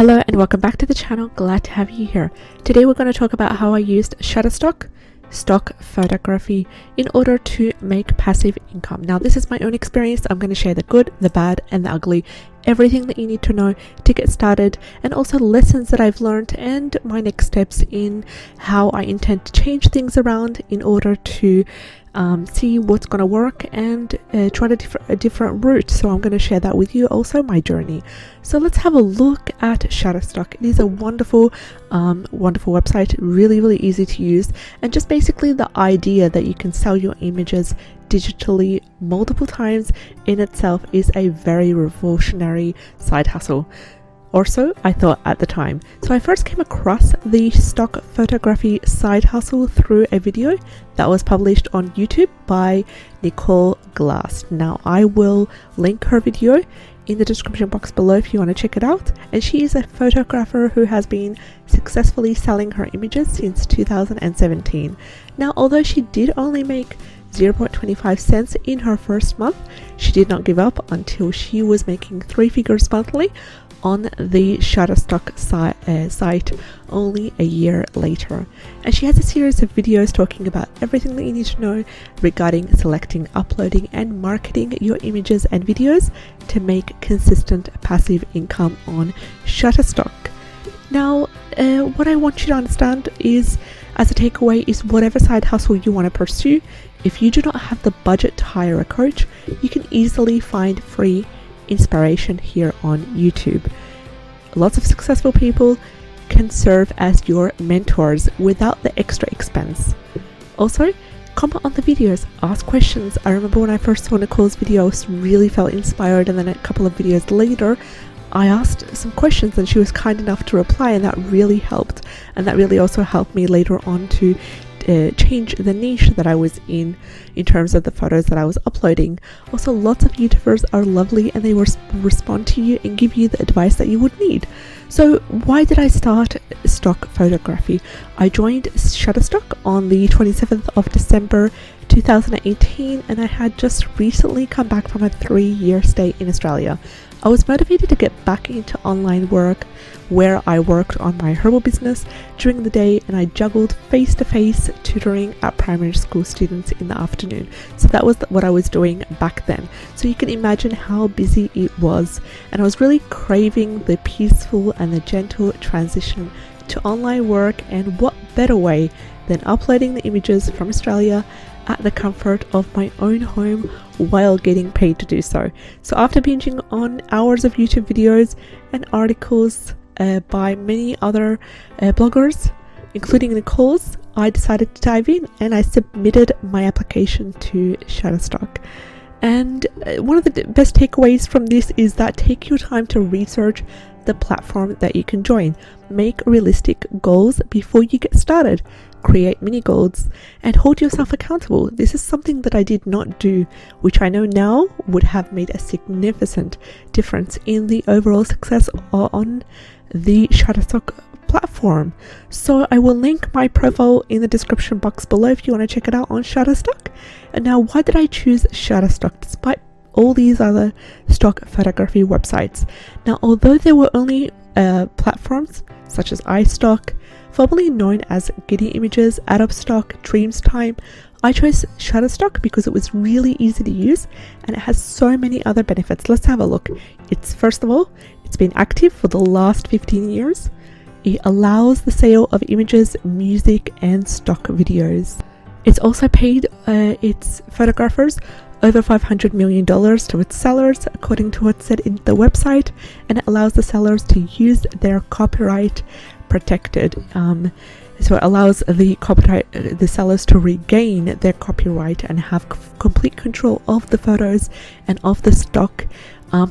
Hello and welcome back to the channel. Glad to have you here. Today we're going to talk about how I used Shutterstock stock photography in order to make passive income. Now this is my own experience. I'm going to share the good, the bad and the ugly, everything that you need to know to get started, and also lessons that I've learned and my next steps in how I intend to change things around in order to see what's going to work and try a different route. So I'm going to share that with you, also my journey. So let's have a look at Shutterstock. It is a wonderful website, really easy to use, and just basically the idea that you can sell your images digitally multiple times in itself is a very revolutionary side hustle, or so I thought at the time. So I first came across the stock photography side hustle through a video that was published on YouTube by Nicole Glass. Now I will link her video in the description box below if you want to check it out. And she is a photographer who has been successfully selling her images since 2017. Now although she did only make 0.25 cents in her first month, she did not give up until she was making 3 figures monthly on the Shutterstock site only a year later. And she has a series of videos talking about everything that you need to know regarding selecting, uploading and marketing your images and videos to make consistent passive income on Shutterstock. Now what I want you to understand is, as a takeaway, is whatever side hustle you want to pursue, if you do not have the budget to hire a coach, you can easily find free inspiration here on YouTube. Lots of successful people can serve as your mentors without the extra expense. Also, comment on the videos, ask questions. I remember when I first saw Nicole's video, I really felt inspired, and then a couple of videos later I asked some questions and she was kind enough to reply, and that really helped, and that really also helped me later on to change the niche that I was in terms of the photos that I was uploading. Also, lots of YouTubers are lovely and they will respond to you and give you the advice that you would need. So why did I start stock photography? I joined Shutterstock on the 27th of December 2018, and I had just recently come back from a 3-year stay in Australia. I was motivated to get back into online work, where I worked on my herbal business during the day and I juggled face-to-face tutoring at primary school students in the afternoon. So that was what I was doing back then. So you can imagine how busy it was, and I was really craving the peaceful and the gentle transition to online work, and what better way than uploading the images from Australia at the comfort of my own home while getting paid to do so. So after binging on hours of YouTube videos and articles by many other bloggers, including Nicole's, I decided to dive in and I submitted my application to Shutterstock. And one of the best takeaways from this is that take your time to research the platform that you can join. Make realistic goals before you get started. Create mini goals and hold yourself accountable. This is something that I did not do, which I know now would have made a significant difference in the overall success on the Shutterstock platform. So I will link my profile in the description box below if you want to check it out on Shutterstock. And now, why did I choose Shutterstock despite all these other stock photography websites? Now, although there were only platforms such as iStock, formerly known as Getty Images, AdobStock, Dreamstime, I chose Shutterstock because it was really easy to use and it has so many other benefits. Let's have a look. First of all, it's been active for the last 15 years. It allows the sale of images, music and stock videos. It's also paid its photographers over $500 million to its sellers, according to what's said in the website, and it allows the sellers to use their copyright protected. So it allows the sellers to regain their copyright and have complete control of the photos and of the stock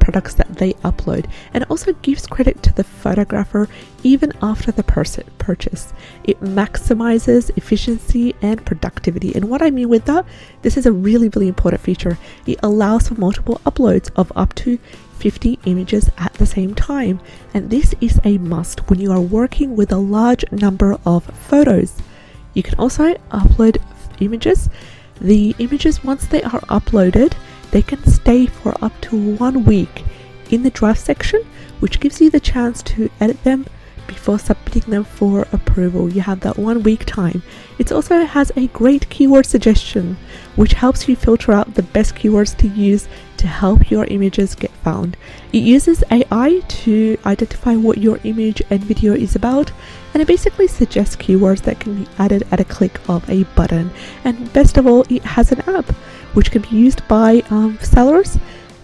products that they upload. And it also gives credit to the photographer even after the purchase. It maximizes efficiency and productivity. And what I mean with that, this is a really important feature. It allows for multiple uploads of up to 50 images at the same time, and this is a must when you are working with a large number of photos. You can also upload images. The images, once they are uploaded, they can stay for up to 1 week in the draft section, which gives you the chance to edit them before submitting them for approval. You have that 1 week time. It also has a great keyword suggestion, which helps you filter out the best keywords to use to help your images get found. It uses AI to identify what your image and video is about, and it basically suggests keywords that can be added at a click of a button. And best of all, it has an app which can be used by sellers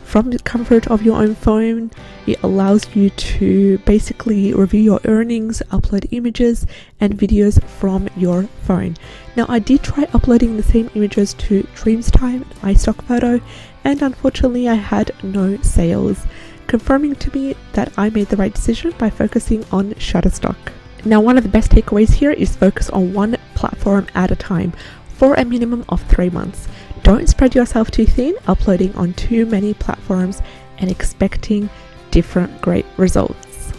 from the comfort of your own phone. It allows you to basically review your earnings, upload images and videos from your phone. Now, I did try uploading the same images to Dreamstime and iStockPhoto, and unfortunately I had no sales, confirming to me that I made the right decision by focusing on Shutterstock. Now, one of the best takeaways here is focus on one platform at a time for a minimum of 3 months. Don't spread yourself too thin, uploading on too many platforms and expecting different great results.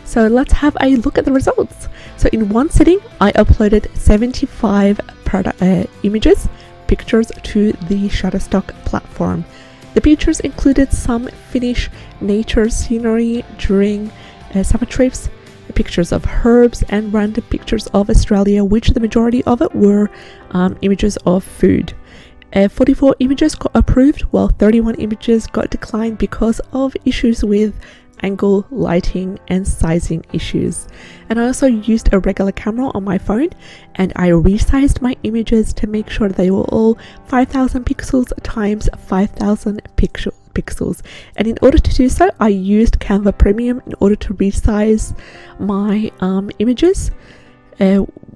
So let's have a look at the results. So in one sitting, I uploaded 75 images, pictures to the Shutterstock platform. The pictures included some Finnish nature scenery during summer trips, pictures of herbs, and random pictures of Australia, which the majority of it were images of food. 44 images got approved, while 31 images got declined because of issues with angle, lighting, and sizing issues. And I also used a regular camera on my phone, and I resized my images to make sure they were all 5000 pixels times 5000 pixels. And in order to do so, I used CANVA Premium in order to resize my images,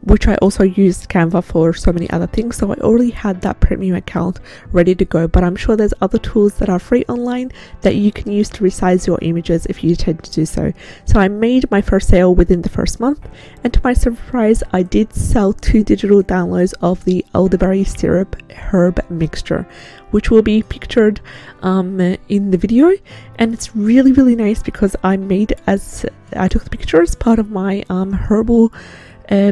which I also used Canva for so many other things, so I already had that premium account ready to go. But I'm sure there's other tools that are free online that you can use to resize your images if you intend to do so. So I made my first sale within the first month, and to my surprise, I did sell 2 digital downloads of the elderberry syrup herb mixture, which will be pictured in the video. And it's really nice because I took the picture as part of my herbal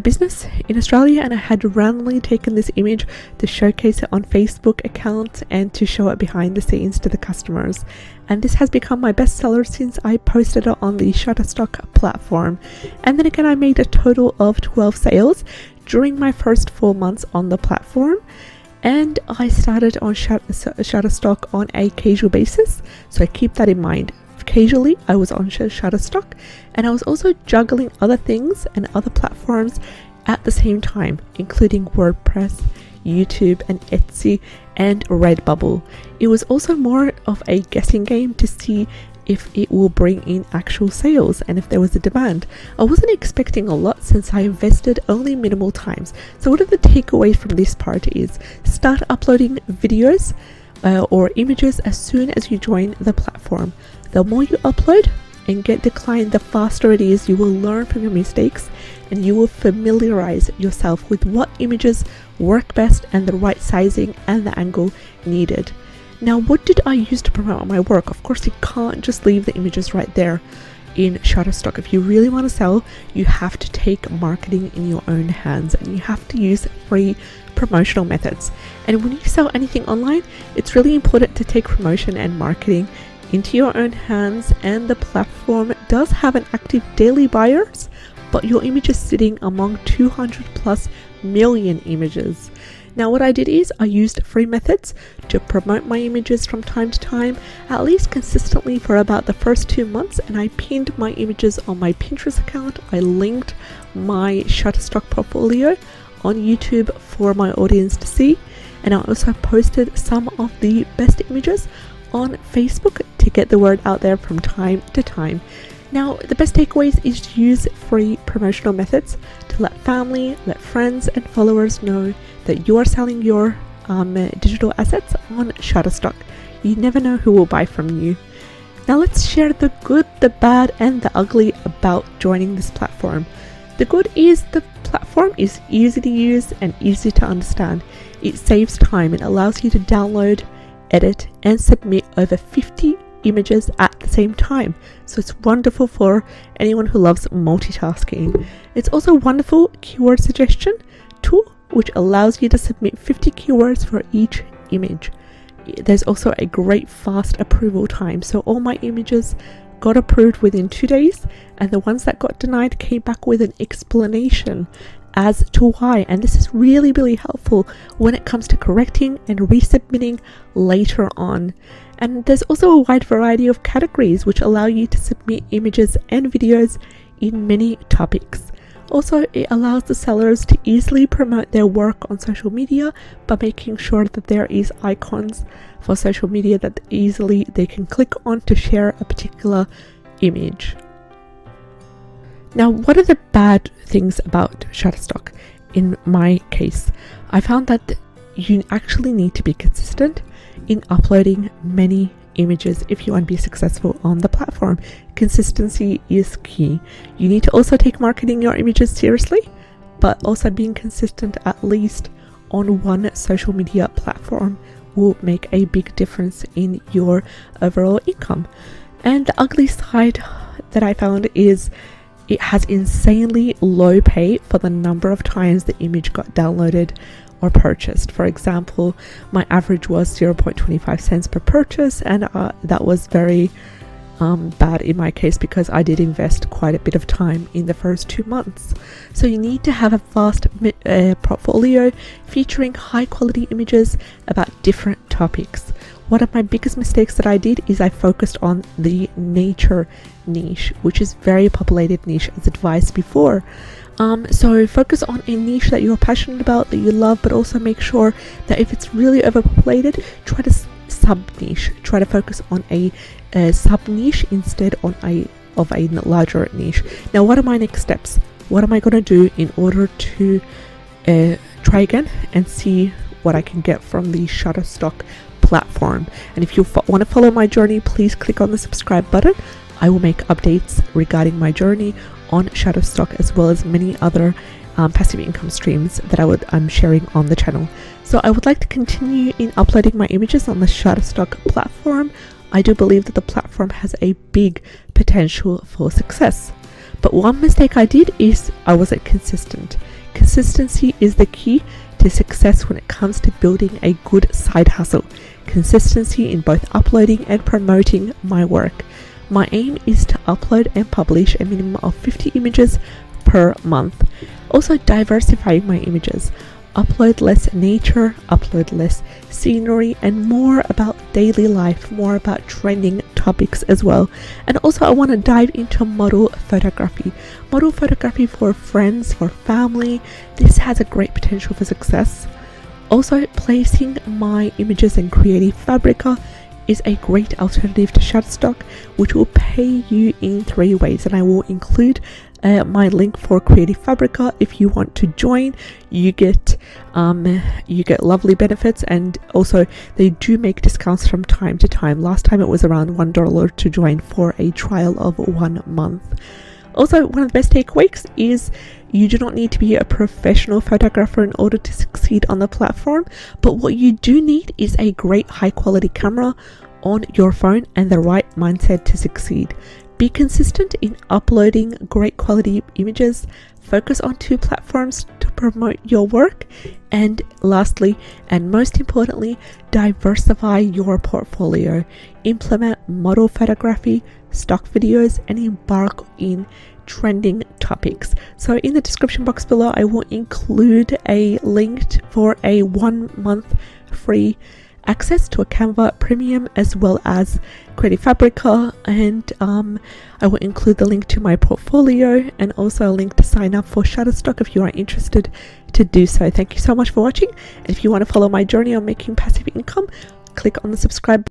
business in Australia, and I had randomly taken this image to showcase it on Facebook account and to show it behind the scenes to the customers. And this has become my bestseller since I posted it on the Shutterstock platform. And then again, I made a total of 12 sales during my first 4 months on the platform. And I started on Shutterstock on a casual basis, so keep that in mind. Occasionally, I was on Shutterstock, and I was also juggling other things and other platforms at the same time, including WordPress, YouTube, and Etsy, and Redbubble. It was also more of a guessing game to see if it will bring in actual sales and if there was a demand. I wasn't expecting a lot since I invested only minimal times. So one of the takeaways from this part is start uploading videos or images as soon as you join the platform. The more you upload and get declined, the faster it is you will learn from your mistakes, and you will familiarize yourself with what images work best and the right sizing and the angle needed. Now, what did I use to promote my work? Of course, you can't just leave the images right there in Shutterstock. If you really want to sell, you have to take marketing in your own hands, and you have to use free promotional methods. And when you sell anything online, it's really important to take promotion and marketing into your own hands. And the platform does have an active daily buyers, but your image is sitting among 200+ million images. Now, what I did is I used free methods to promote my images from time to time, at least consistently for about the first 2 months, and I pinned my images on my Pinterest account. I linked my Shutterstock portfolio on YouTube for my audience to see, and I also posted some of the best images on Facebook to get the word out there from time to time. Now, the best takeaways is to use free promotional methods to let family, let friends and followers know that you are selling your digital assets on Shutterstock. You never know who will buy from you. Now let's share the good, the bad and the ugly about joining this platform. The good is the platform is easy to use and easy to understand. It saves time and allows you to download, edit and submit over 50 images at the same time. So it's wonderful for anyone who loves multitasking. It's also a wonderful keyword suggestion tool which allows you to submit 50 keywords for each image. there's also a great fast approval time. So all my images got approved within 2 days, and the ones that got denied came back with an explanation as to why. And this is really, really helpful when it comes to correcting and resubmitting later on. And there's also a wide variety of categories which allow you to submit images and videos in many topics. Also, it allows the sellers to easily promote their work on social media by making sure that there is icons for social media that easily they can click on to share a particular image. Now, what are the bad things about Shutterstock? In my case, I found that you actually need to be consistent in uploading many images if you want to be successful on the platform. Consistency is key. You need to also take marketing your images seriously, but also being consistent at least on one social media platform will make a big difference in your overall income. And the ugly side that I found is it has insanely low pay for the number of times the image got downloaded or purchased. For example, my average was 0.25 cents per purchase, and that was very bad in my case because I did invest quite a bit of time in the first 2 months. So you need to have a vast portfolio featuring high quality images about different topics. One of my biggest mistakes that I did is I focused on the nature niche, which is very populated niche as advised before. So focus on a niche that you're passionate about, that you love, but also make sure that if it's really overpopulated, try to sub-niche. Try to focus on a sub-niche instead of a larger niche. Now, what are my next steps? What am I going to do in order to try again and see what I can get from the Shutterstock platform? And if you want to follow my journey, please click on the subscribe button. I will make updates regarding my journey on Shutterstock, as well as many other passive income streams that I'm sharing on the channel. So I would like to continue in uploading my images on the Shutterstock platform. I do believe that the platform has a big potential for success. But one mistake I did is I wasn't consistent. Consistency is the key to success when it comes to building a good side hustle. Consistency in both uploading and promoting my work. My aim is to upload and publish a minimum of 50 images per month. Also, diversifying my images. Upload less nature, upload less scenery, and more about daily life, more about trending topics as well. And also, I want to dive into model photography. Model photography for friends, for family. This has a great potential for success. Also, placing my images in Creative Fabrica is a great alternative to Shutterstock, which will pay you in 3 ways, and I will include my link for Creative Fabrica. If you want to join, you get lovely benefits, and also they do make discounts from time to time. Last time it was around $1 to join for a trial of 1 month. Also, one of the best takeaways is you do not need to be a professional photographer in order to succeed on the platform, but what you do need is a great high quality camera on your phone and the right mindset to succeed. Be consistent in uploading great quality images. Focus on 2 platforms to promote your work. And lastly, and most importantly, diversify your portfolio. Implement model photography, stock videos, and embark in trending topics. So in the description box below, I will include a link for a 1 month free access to a CANVA Premium as well as Creative Fabrica, and I will include the link to my portfolio and also a link to sign up for Shutterstock if you are interested to do so. Thank you so much for watching, and if you want to follow my journey on making passive income, click on the subscribe